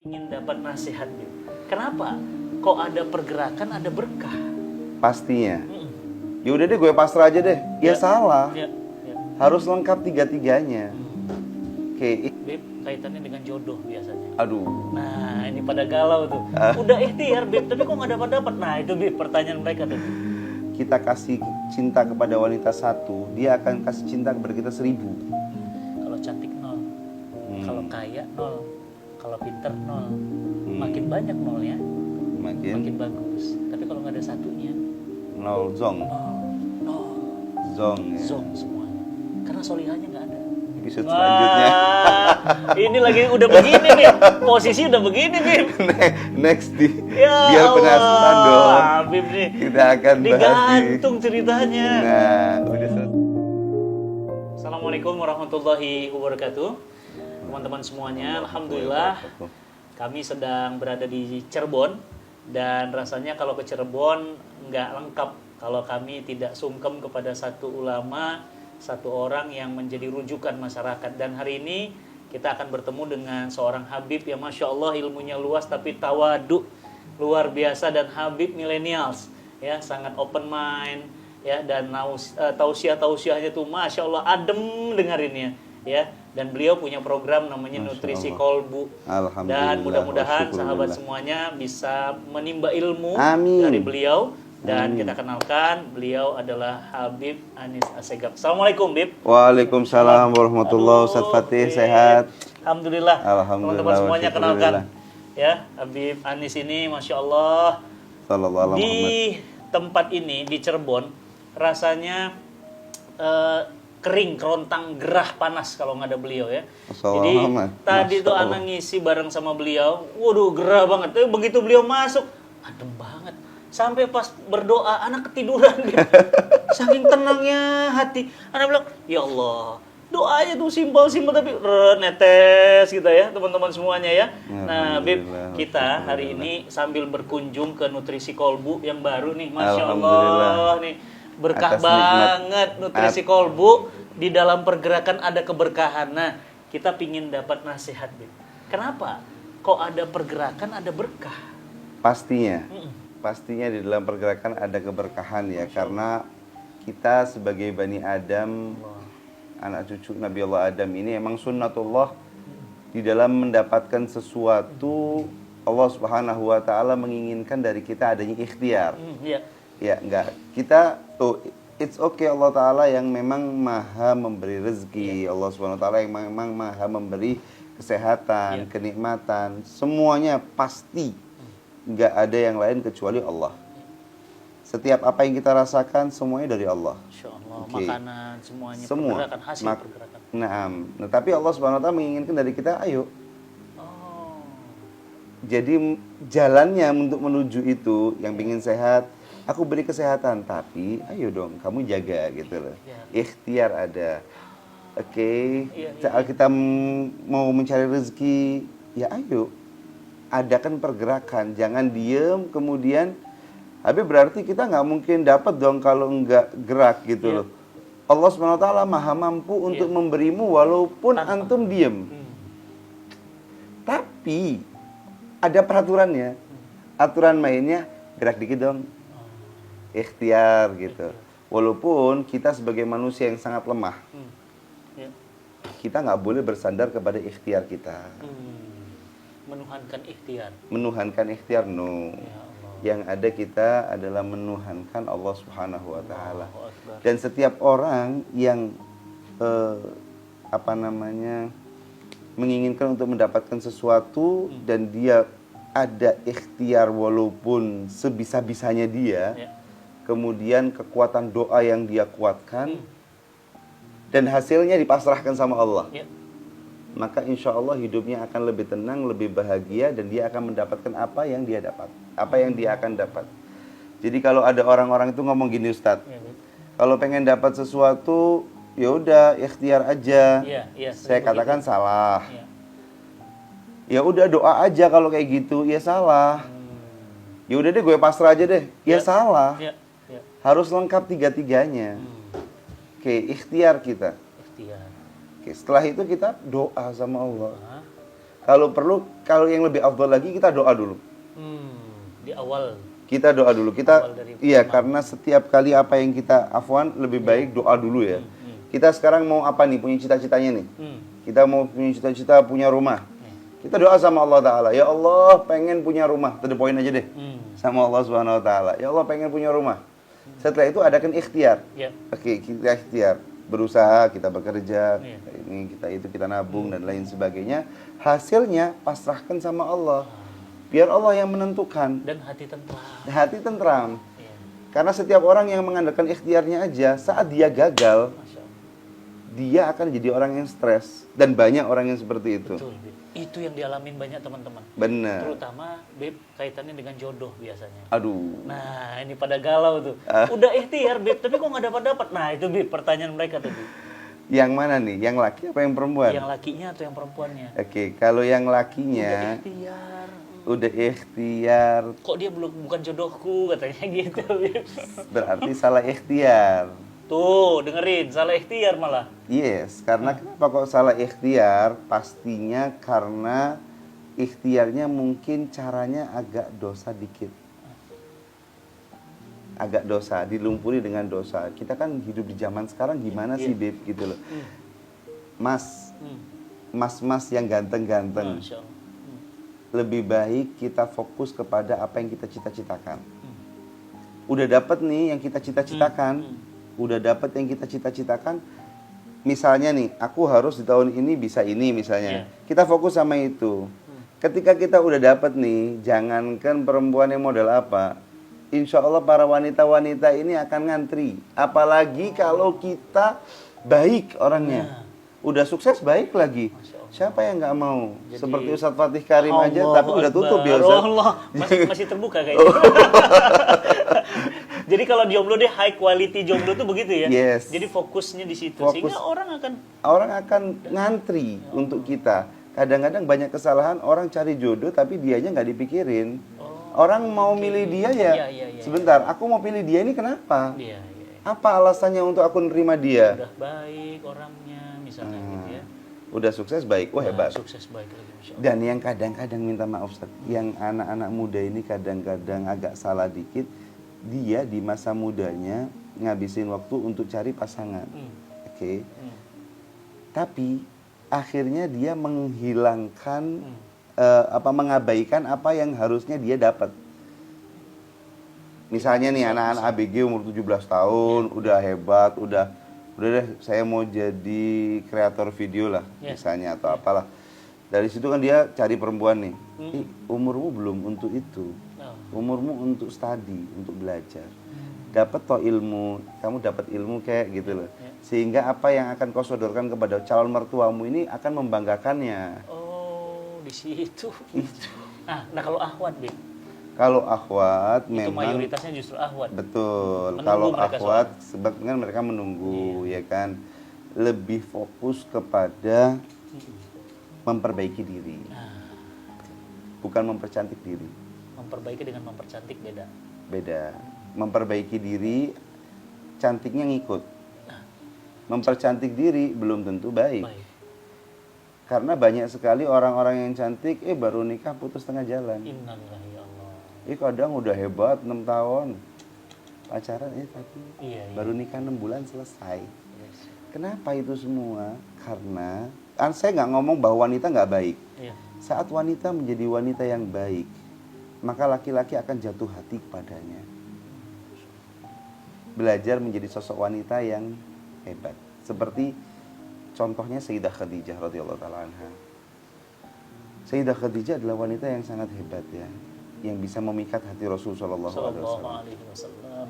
Ingin dapat nasihat gitu. Kenapa? Kok ada pergerakan, ada berkah? Pastinya. Ya udah deh, gue pasrah aja deh. Ya salah. Ya, ya. Harus lengkap tiga-tiganya. Oke. Beb, kaitannya dengan jodoh biasanya. Aduh. Nah, ini pada galau tuh. Udah ikhtiar, Beb, tapi kok nggak dapat-dapat? Nah, itu Beb, pertanyaan mereka tuh. Kita kasih cinta kepada wanita satu, dia akan kasih cinta kepada kita 1000. Kalau cantik 0, kalau kaya 0, kalau pinter 0. Makin banyak nolnya, makin bagus. Tapi kalau nggak ada satunya, nol zong. nol. Zong ya. Zong semuanya. Karena solihahnya nggak ada. Episode selanjutnya. Ini lagi udah begini nih, posisi udah begini nih. Next di Ya biar Allah, penasaran dong. Habib nih. Kita akan bahas digantung ceritanya. Nah, udah selesai. Assalamualaikum warahmatullahi wabarakatuh. Teman-teman semuanya, alhamdulillah kami sedang berada di Cirebon. Dan rasanya kalau ke Cirebon nggak lengkap kalau kami tidak sungkem kepada satu ulama, satu orang yang menjadi rujukan masyarakat. Dan hari ini kita akan bertemu dengan seorang Habib yang Masya Allah ilmunya luas tapi tawadu luar biasa. Dan Habib millennials ya, sangat open mind ya, dan tausiah-tausiahnya tuh Masya Allah adem dengerinnya ya. Dan beliau punya program namanya Nutrisi Kolbu. Dan mudah-mudahan sahabat semuanya bisa menimba ilmu dari beliau. Dan kita kenalkan, beliau adalah Habib Anis Assegaf. Assalamualaikum, Bib. Waalaikumsalam warahmatullahi wabarakatuh. Ustaz Fatih, sehat? Alhamdulillah. Teman-teman semuanya kenalkan. Ya, Habib Anis ini Masya Allah. Di tempat ini, di Cirebon, rasanya kering, kerontang, gerah, panas kalau nggak ada beliau ya. Jadi tadi tuh anak ngisi bareng sama beliau, waduh gerah banget. Tapi begitu beliau masuk, adem banget. Sampai pas berdoa, anak ketiduran. Saking tenangnya hati. Anak bilang, ya Allah, doanya tuh simpel-simpel tapi netes gitu ya teman-teman semuanya ya. Nah, Bib, kita hari ini sambil berkunjung ke Nutrisi Kolbu yang baru nih, Masya Allah nih. Berkah banget Nutrisi Kolbu. Di dalam pergerakan ada keberkahan. Nah, kita pingin dapat nasihat, Bib. Kenapa? Kok ada pergerakan, ada berkah? Pastinya. Pastinya di dalam pergerakan ada keberkahan ya. Karena kita sebagai Bani Adam, anak cucu Nabi Allah Adam ini emang sunnatullah. Di dalam mendapatkan sesuatu, Allah Subhanahu wa Ta'ala menginginkan dari kita adanya ikhtiar. Ya, enggak. Kita tuh it's okay, Allah Ta'ala yang memang maha memberi rezeki. Allah Subhanahu wa Ta'ala yang memang maha memberi kesehatan, kenikmatan. Semuanya pasti. Enggak ada yang lain kecuali Allah. Setiap apa yang kita rasakan semuanya dari Allah. Insya Allah, makanan semuanya, semua pergerakan, hasil pergerakan. Nah, tapi Allah Subhanahu wa Ta'ala menginginkan dari kita, ayo. Jadi jalannya untuk menuju itu, yang ingin sehat, aku beri kesehatan, tapi ayo dong kamu jaga gitu loh. Ikhtiar ada. Saat kita mau mencari rezeki, ya ayo adakan pergerakan, jangan diem kemudian habis berarti kita nggak mungkin dapat dong kalau nggak gerak gitu loh. Allah SWT maha mampu untuk memberimu walaupun antum diem. Tapi ada peraturannya. Aturan mainnya gerak dikit dong. Ikhtiar gitu. Walaupun kita sebagai manusia yang sangat lemah, kita nggak boleh bersandar kepada ikhtiar kita. Menuhankan ikhtiar. Menuhankan ikhtiar, no. Yang ada kita adalah menuhankan Allah Subhanahu wa Ta'ala. Dan setiap orang yang menginginkan untuk mendapatkan sesuatu dan dia ada ikhtiar walaupun sebisa-bisanya dia, kemudian kekuatan doa yang dia kuatkan dan hasilnya dipasrahkan sama Allah, maka insya Allah hidupnya akan lebih tenang, lebih bahagia, dan dia akan mendapatkan apa yang dia dapat, apa yang dia akan dapat. Jadi kalau ada orang-orang itu ngomong gini, Ustadz, kalau pengen dapat sesuatu ya udah ikhtiar aja. Saya katakan salah. Ya udah doa aja kalau kayak gitu, ya salah. Ya udah deh gue pasrah aja deh, ya salah. Harus lengkap tiga-tiganya. Ikhtiar kita. Setelah itu kita doa sama Allah. Kalau perlu, kalau yang lebih afdal lagi kita doa dulu. Di awal. Kita doa dulu. Kita iya, pertama. karena setiap kali apa yang kita afwan lebih baik doa dulu ya. Kita sekarang mau apa nih? Punya cita-citanya nih. Kita mau punya cita-cita punya rumah. Kita doa sama Allah Ta'ala. Ya Allah pengen punya rumah. To the point aja deh. Sama Allah Subhanahu Wa Ta'ala. Ya Allah pengen punya rumah. Setelah itu adakan ikhtiar. Oke, kita ikhtiar. Berusaha, kita bekerja. Ini kita itu kita nabung dan lain sebagainya. Hasilnya pasrahkan sama Allah. Biar Allah yang menentukan. Dan hati tentram. Hati tentram. Karena setiap orang yang mengandalkan ikhtiarnya aja, saat dia gagal, dia akan jadi orang yang stres. Dan banyak orang yang seperti itu. Betul, Bib. Itu yang dialamin banyak teman-teman. Benar. Terutama, Bib, kaitannya dengan jodoh biasanya. Aduh. Nah, ini pada galau tuh. Udah ikhtiar, Bib, tapi kok nggak dapat-dapat? Nah, itu, Bib, pertanyaan mereka tuh, Bib. Yang mana nih? Yang laki apa yang perempuan? Yang lakinya atau yang perempuannya? Oke, kalau yang lakinya udah ikhtiar. Kok dia bukan jodohku, katanya gitu, Bib. Berarti salah ikhtiar. Tuh, dengerin, salah ikhtiar malah. Yes, karena kenapa kok salah ikhtiar? Pastinya karena ikhtiarnya mungkin caranya agak dosa dikit. Agak dosa, dilumpuri dengan dosa. Kita kan hidup di zaman sekarang gimana sih, Beb, gitu loh. Mas yang ganteng-ganteng. Lebih baik kita fokus kepada apa yang kita cita-citakan. Udah dapet nih yang kita cita-citakan. Udah dapet yang kita cita-citakan. Misalnya nih, aku harus di tahun ini bisa ini misalnya. Kita fokus sama itu. Ketika kita udah dapet nih, jangankan perempuan yang model apa, insya Allah para wanita-wanita ini akan ngantri. Apalagi kalau kita baik orangnya. Udah sukses baik lagi. Siapa yang nggak mau? Jadi, seperti Ustadz Fatih Karim aja, tapi udah tutup ya Ustadz. Allah, masih terbuka kayaknya. Jadi kalau jomblo deh high quality jomblo tuh begitu ya. Yes. Jadi fokusnya di situ. Sehingga orang akan ngantri untuk kita. Kadang-kadang banyak kesalahan orang cari jodoh tapi dianya nggak dipikirin. Orang mau milih dia ya. Sebentar, aku mau pilih dia ini kenapa? Apa alasannya untuk aku nerima dia? Udah baik orangnya misalnya gitu ya. Udah sukses baik, wah hebat. Sukses baik lagi, Masya Allah. Dan yang kadang-kadang minta maaf Ustaz, yang anak-anak muda ini kadang-kadang agak salah dikit, dia di masa mudanya ngabisin waktu untuk cari pasangan. Oke. Tapi akhirnya dia menghilangkan mengabaikan apa yang harusnya dia dapat. Misalnya nih anak-anak ABG umur 17 tahun, udah hebat, udah deh saya mau jadi kreator video lah misalnya atau apalah. Dari situ kan dia cari perempuan nih. Umurmu belum untuk itu. Umurmu untuk study, untuk belajar. Dapat toh ilmu, kamu dapat ilmu kayak gitu loh. Sehingga apa yang akan kau sodorkan kepada calon mertuamu ini akan membanggakannya. Oh, di situ. Nah kalau akhwat, Bik. Kalau akhwat itu memang mayoritasnya justru akhwat. Betul. Kalau akhwat sebabnya mereka menunggu ya kan. Lebih fokus kepada memperbaiki diri. Bukan mempercantik diri. Memperbaiki dengan mempercantik beda. Beda. Memperbaiki diri cantiknya ngikut. Mempercantik diri belum tentu baik. Karena banyak sekali orang-orang yang cantik baru nikah putus tengah jalan. Innalillahi ya Allah. Kadang udah hebat 6 tahun pacaran tapi baru nikah 6 bulan selesai. Kenapa itu semua? Karena saya nggak ngomong bahwa wanita nggak baik. Saat wanita menjadi wanita yang baik, maka laki-laki akan jatuh hati kepadanya. Belajar menjadi sosok wanita yang hebat. Seperti contohnya Sayyidah Khadijah radhiyallahu taala anha. Sayyidah Khadijah adalah wanita yang sangat hebat ya, yang bisa memikat hati Rasul sallallahu alaihi wasallam.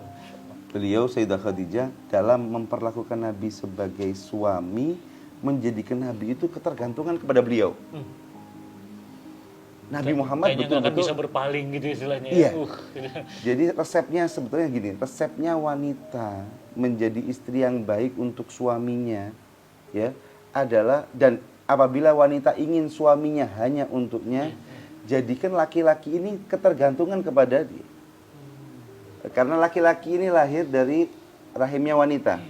Beliau Sayyidah Khadijah dalam memperlakukan Nabi sebagai suami, menjadikan Nabi itu ketergantungan kepada beliau. Nabi Muhammad betul-betul bisa berpaling gitu istilahnya. Iya. Jadi resepnya sebetulnya gini, resepnya wanita menjadi istri yang baik untuk suaminya ya adalah, dan apabila wanita ingin suaminya hanya untuknya, jadikan laki-laki ini ketergantungan kepada dia. Karena laki-laki ini lahir dari rahimnya wanita.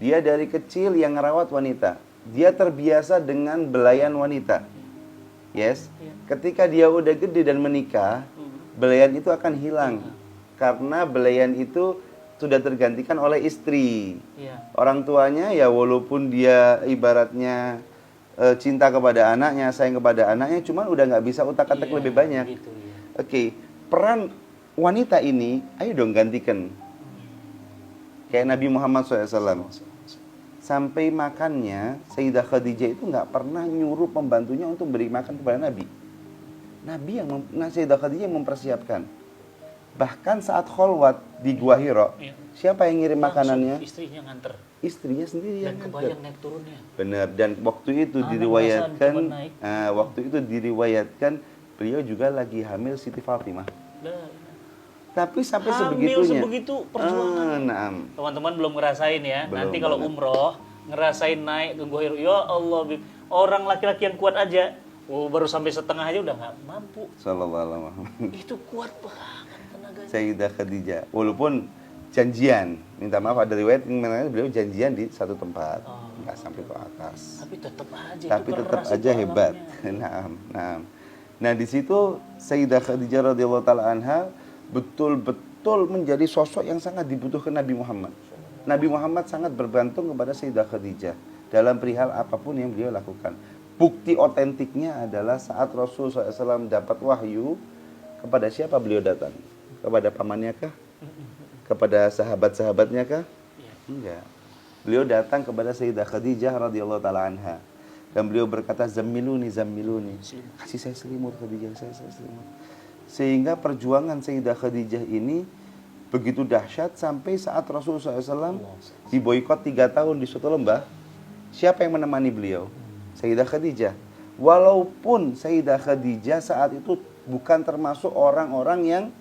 Dia dari kecil yang ngerawat wanita. Dia terbiasa dengan belayan wanita. Yes. Ketika dia udah gede dan menikah, belayan itu akan hilang. Karena belayan itu sudah tergantikan oleh istri. Orang tuanya ya walaupun dia ibaratnya cinta kepada anaknya, sayang kepada anaknya, cuman udah nggak bisa utak-atik lebih banyak. Gitu, Oke, peran wanita ini, ayo dong gantikan. Kayak Nabi Muhammad SAW. Sampai makannya, Sayyidah Khadijah itu nggak pernah nyuruh pembantunya untuk beri makan kepada Nabi. Sayyidah Khadijah yang mempersiapkan. Bahkan saat kholwat di Gua Hira, siapa yang ngirim makanannya? Istrinya nganter. Istrinya sendiri yang nganter. Dan kebayang naik turunnya. Benar. Dan waktu itu diriwayatkan, beliau juga lagi hamil Siti Fatimah. Tapi sampai sebegitunya. Sebegitu perjuangan. Teman-teman belum ngerasain ya. Nanti kalau umroh, ngerasain naik ke Gua Hira. Ya Allah, orang laki-laki yang kuat aja, baru sampai setengah aja udah nggak mampu. Sallallahu alaihi wasallam. Itu kuat banget tenaganya. Sayyidah Khadijah. Walaupun janjian, minta maaf ada riwayat yang beliau janjian di satu tempat, nggak sampai ke atas. Tapi tetap aja hebat. Nah di situ Sayyidah Khadijah radhiyallahu taala anha betul-betul menjadi sosok yang sangat dibutuhkan Nabi Muhammad. Nabi Muhammad sangat bergantung kepada Sayyidah Khadijah dalam perihal apapun yang beliau lakukan. Bukti otentiknya adalah saat Rasul SAW dapat wahyu, kepada siapa beliau datang? Kepada pamannya kah? Kepada sahabat-sahabatnya kah? Enggak. Beliau datang kepada Sayyidah Khadijah radhiyallahu taala anha. Dan beliau berkata, zammiluni. Kasih saya selimut Khadijah, saya selimut. Sehingga perjuangan Sayyidah Khadijah ini begitu dahsyat sampai saat Rasulullah SAW diboikot 3 tahun di suatu lembah. Siapa yang menemani beliau? Sayyidah Khadijah. Walaupun Sayyidah Khadijah saat itu bukan termasuk orang-orang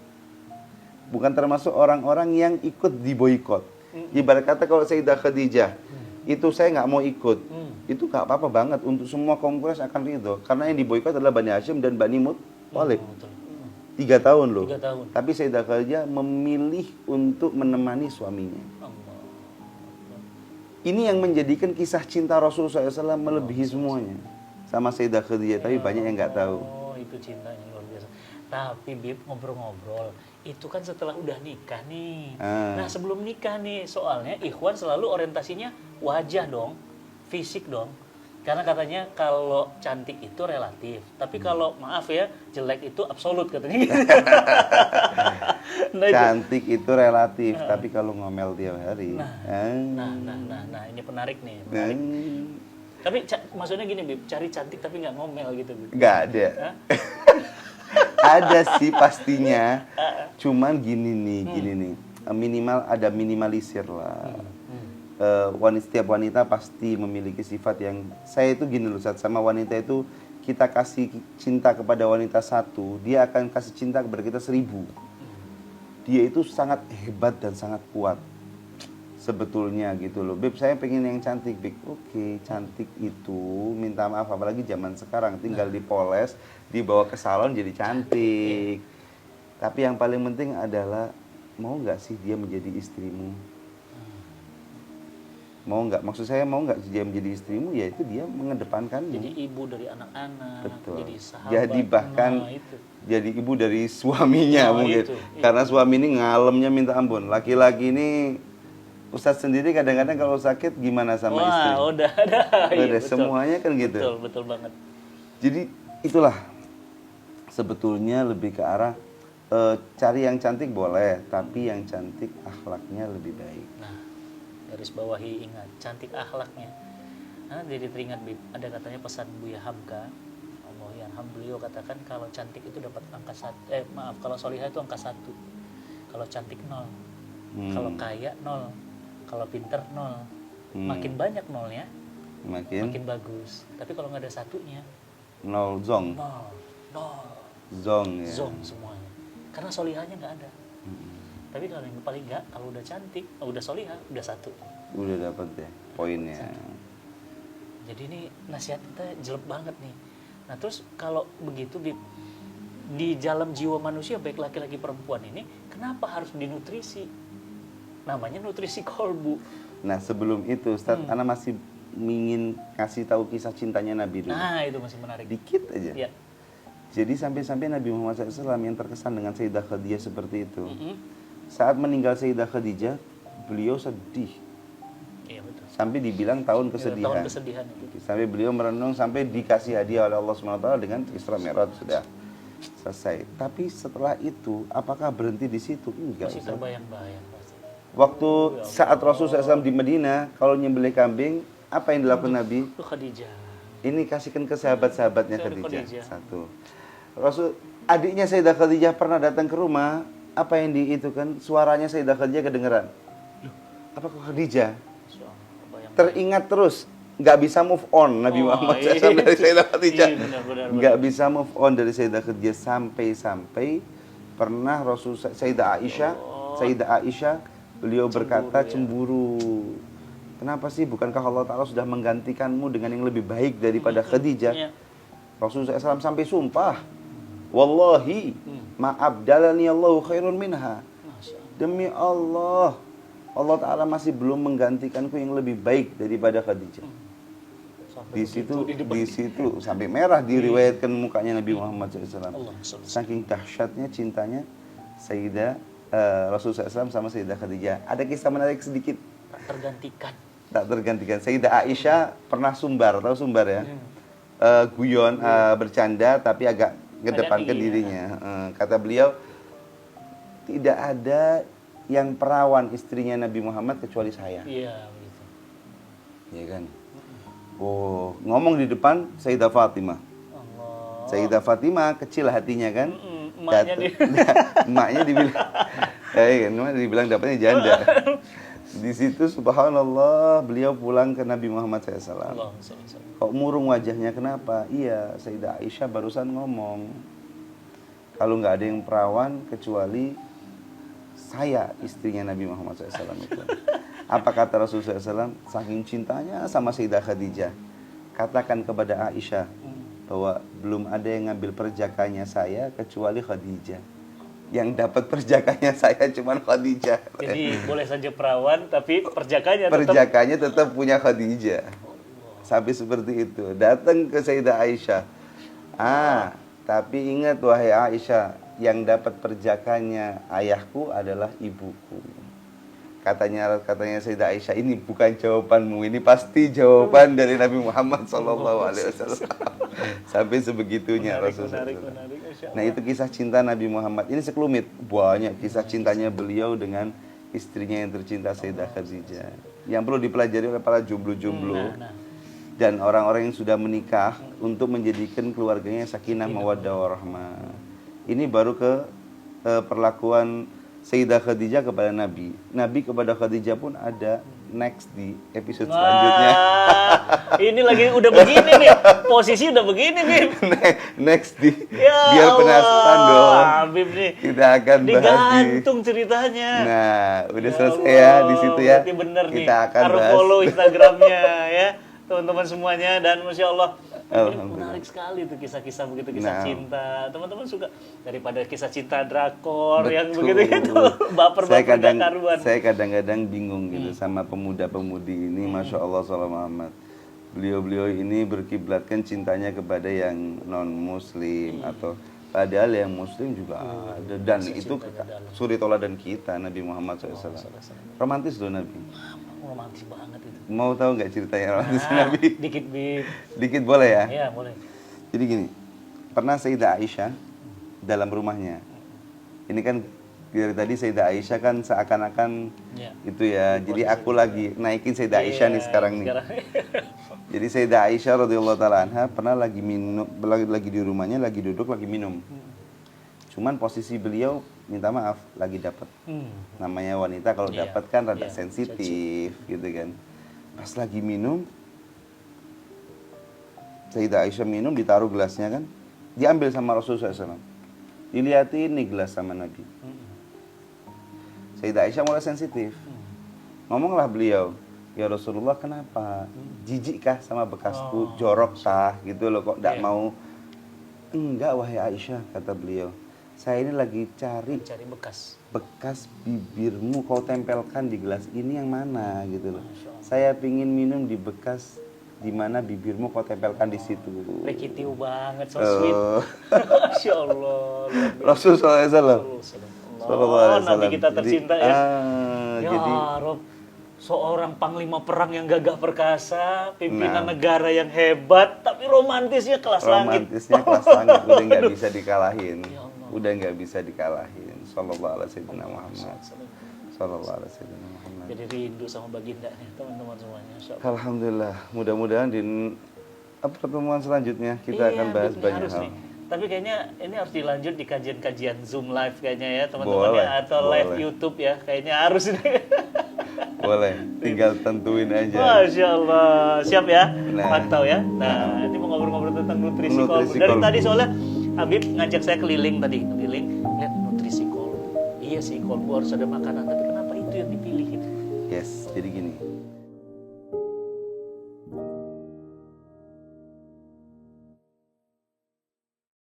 yang ikut diboikot. Ibarat kata kalau Sayyidah Khadijah itu saya nggak mau ikut, itu nggak apa-apa banget, untuk semua kaum Quraisy akan ridho. Karena yang diboikot adalah Bani Hashim dan Bani Muthalib. 3 tahun loh. 3 tahun. Tapi Sayyidah Khadijah memilih untuk menemani suaminya. Ini yang menjadikan kisah cinta Rasulullah SAW melebihi semuanya sama Sayyidah Khadijah. Tapi banyak yang nggak tahu. Oh, itu cintanya luar biasa. Tapi Bib, ngobrol-ngobrol, itu kan setelah udah nikah nih. Nah sebelum nikah nih, soalnya Ikhwan selalu orientasinya wajah dong, fisik dong. Karena katanya kalau cantik itu relatif, tapi kalau maaf ya, jelek itu absolut katanya. Cantik itu relatif, tapi kalau ngomel tiap hari. Nah, ini menarik nih. Tapi maksudnya gini, Bib, cari cantik tapi nggak ngomel gitu, Bib. Nggak ada. Ada sih pastinya, cuman gini nih, minimal ada minimalisir lah. Setiap wanita pasti memiliki sifat yang, saya itu gini loh, sama wanita itu kita kasih cinta kepada wanita 1, dia akan kasih cinta kepada kita 1000. Dia itu sangat hebat dan sangat kuat sebetulnya gitu loh. Beb, saya pengen yang cantik, Beb. Oke, cantik itu minta maaf, apalagi zaman sekarang tinggal dipoles, dibawa ke salon jadi cantik. Tapi yang paling penting adalah, mau nggak sih dia menjadi istrimu? Mau nggak? Maksud saya mau nggak dia menjadi istrimu? Ya itu dia mengedepankanmu. Jadi ibu dari anak-anak. Betul. Jadi sahabat. Jadi bahkan jadi ibu dari suaminya mungkin. Karena suami ini ngalemnya minta ampun. Laki-laki ini, Ustadz sendiri kadang-kadang kalau sakit gimana sama istri? Udah iya, semuanya kan gitu. Betul banget. Jadi itulah sebetulnya lebih ke arah cari yang cantik boleh, tapi yang cantik akhlaknya lebih baik. Nah, garis bawahi, ingat, cantik akhlaknya. Nah, jadi teringat, Bib, ada katanya pesan Buya Hamka, Allah yarham, beliau katakan kalau cantik itu dapat angka 1, kalau solihah itu angka 1, kalau cantik 0, kalau kaya 0, kalau pinter 0, makin banyak nolnya, makin bagus. Tapi kalau nggak ada satunya, 0 zong. 0 Zong ya. Zong semuanya. Karena solihahnya nggak ada. Tapi kalau yang paling nggak, kalau udah cantik, udah solihah, udah 1. Udah dapat ya poinnya. 1. Jadi ini nasihat kita jelek banget nih. Nah terus kalau begitu di dalam jiwa manusia baik laki-laki perempuan ini, kenapa harus dinutrisi? Namanya nutrisi kolbu. Nah sebelum itu Ustadz, Ana masih ingin kasih tahu kisah cintanya Nabi dulu. Nah itu masih menarik. Dikit aja. Ya. Jadi sampai-sampai Nabi Muhammad SAW yang terkesan dengan Sayyidah Khadijah seperti itu. Saat meninggal Sayyidah Khadijah, beliau sedih. Iya betul. Sampai dibilang tahun kesedihan. Tahun kesedihan itu. Sampai beliau merenung, sampai dikasih hadiah oleh Allah SWT dengan Isra Mi'raj sudah selesai. Tapi setelah itu, apakah berhenti di situ? Enggak. Masih terbayang-bayang pasti. Waktu saat Rasulullah SAW di Madinah, kalau nyembelih kambing, apa yang dilakukan Nabi? Itu Khadijah. Ini kasihkan ke sahabat-sahabatnya Khadijah. Khadijah. Satu. Rasul, adiknya Sayyidah Khadijah pernah datang ke rumah, apa yang itu kan? Suaranya Sayyidah Khadijah kedengeran. Apa kok Khadijah? Teringat terus, nggak bisa move on Nabi Muhammad SAW dari Sayyidah Khadijah. Nggak bisa move on dari Sayyidah Khadijah sampai pernah Rasul Sayyidah Aisyah beliau berkata cemburu. Kenapa sih? Bukankah Allah Ta'ala sudah menggantikanmu dengan yang lebih baik daripada Khadijah? Rasulullah SAW sampai sumpah, wallahi ma'abdalani Allahu khairun minha. Demi Allah, Allah Ta'ala masih belum menggantikanku yang lebih baik daripada Khadijah. Di situ sampai merah diriwayatkan mukanya Nabi Muhammad SAW. Saking dahsyatnya cintanya Sayyidah Rasulullah SAW sama Sayyidah Khadijah. Ada kisah menarik sedikit. Tak tergantikan. Sayyidah Aisyah pernah sumbar, tahu sumbar ya? Guyon, bercanda tapi agak ngedepankan dirinya. Kata beliau, tidak ada yang perawan istrinya Nabi Muhammad kecuali saya. Iya, begitu. Iya kan? Oh, ngomong di depan Sayyidah Fatimah. Sayyidah Fatimah kecil hatinya kan? Emaknya dibilang dapatnya janda. Di situ subhanallah beliau pulang ke Nabi Muhammad SAW. Kok murung wajahnya, kenapa? Iya, Sayyidah Aisyah barusan ngomong, kalau nggak ada yang perawan kecuali saya, istrinya Nabi Muhammad SAW itu. Apa kata Rasulullah SAW? Saking cintanya sama Sayyidah Khadijah, katakan kepada Aisyah bahwa belum ada yang ngambil perjakanya saya kecuali Khadijah. Yang dapat perjakanya saya cuma Khadijah. Jadi boleh saja perawan, tapi perjakanya tetap punya Khadijah. Sampai seperti itu. Datang ke Sayyidah Aisyah. Tapi ingat wahai Aisyah, yang dapat perjakanya ayahku adalah ibuku. Katanya Sayyidah Aisyah, ini bukan jawabanmu, ini pasti jawaban dari Nabi Muhammad SAW. Sampai sebegitunya Rasulullah. Nah, itu kisah cinta Nabi Muhammad. Ini sekelumit, banyak kisah cintanya beliau dengan istrinya yang tercinta Sayyidah Khadijah. Yang perlu dipelajari oleh para jomblo-jomblo dan orang-orang yang sudah menikah untuk menjadikan keluarganya sakinah mawaddah warahmah. Ini baru ke perlakuan Sayyidah Khadijah kepada Nabi. Nabi kepada Khadijah pun ada next di episode selanjutnya. Ini lagi udah begini nih, posisi udah begini nih. Next di biar penasaran dong. Habib nih. Kita akan bahas digantung ceritanya. Nah, udah selesai ya di situ ya. Berarti bener nih. Kita akan harus bahas. follow Instagramnya ya, teman-teman semuanya, dan Masya Allah. Ini menarik sekali tuh kisah-kisah begitu, kisah cinta. Teman-teman suka daripada kisah cinta drakor yang begitu-gitu. Baper-baper dan karuan. Saya kadang-kadang bingung gitu sama pemuda-pemudi ini, Masya Allah Salam Muhammad. Beliau-beliau ini berkiblatkan cintanya kepada yang non-muslim atau padahal yang muslim juga ada. Dan itu suri toladan kita, Nabi Muhammad SAW. Romantis loh Nabi. Romantis banget itu. Mau tahu nggak ceritanya romantis Nabi? Dikit, Bib. Dikit boleh ya? Iya, boleh. Jadi gini, pernah Sayyidah Aisyah dalam rumahnya. Ini kan dari tadi Sayyidah Aisyah kan seakan-akan itu ya. Jadi aku lagi naikin Sayyidah Aisyah nih sekarang nih. Jadi Sayyidah Aisyah radhiyallahu taala anha pernah lagi minum, lagi di rumahnya, lagi duduk, lagi minum. Cuman posisi beliau minta maaf lagi dapat. Namanya wanita kalau dapat kan rada sensitif gitu kan. Pas lagi minum, Sayyidah Aisyah minum, ditaruh gelasnya kan, diambil sama Rasulullah SAW. Dilihatin nih gelas sama Nabi. Sayyidah Aisyah mulai sensitif. Ngomonglah beliau, ya Rasulullah kenapa? Jijikkah sama bekasku? Jorok kah? Gitu loh, kok tidak mau? Enggak wahai Aisyah, kata beliau. Saya ini lagi cari bekas bibirmu, kau tempelkan di gelas ini yang mana gitu loh. Saya pingin minum di bekas di mana bibirmu kau tempelkan di situ. Rekitiu banget, so sweet. Masya Allah. Rasul SAW. Nabi kita tercinta ya. Ya Jadi Rob, seorang panglima perang yang gagah perkasa, pimpinan negara yang hebat, tapi romantisnya kelas langit. Romantisnya kelas langit, udah nggak bisa dikalahin. Ya Allah. Udah nggak bisa dikalahin. Sallallahu alaihi wasallam Muhammad. Sallallahu alaihi wasallam Muhammad. Jadi rindu sama bagindanya, teman-teman semuanya. Insya Allah. Alhamdulillah, mudah-mudahan di pertemuan selanjutnya kita akan bahas ini banyak harus hal. nih. Tapi kayaknya ini harus dilanjut di kajian-kajian Zoom live kayaknya ya teman-teman Boleh, ya, atau live boleh. YouTube ya, kayaknya harus ini. Boleh, tinggal tentuin aja. Masya Allah, siap ya, Nah. pantau ya. Nah, ini mau ngobrol-ngobrol tentang nutrisi Nutrisi kolbu. Dari kolbu. tadi soalnya Habib ngajak saya keliling tadi, lihat nutrisi kolbu. Iya sih, kolbu harus ada makanan, tapi kenapa itu yang dipilih? Yes, jadi gini.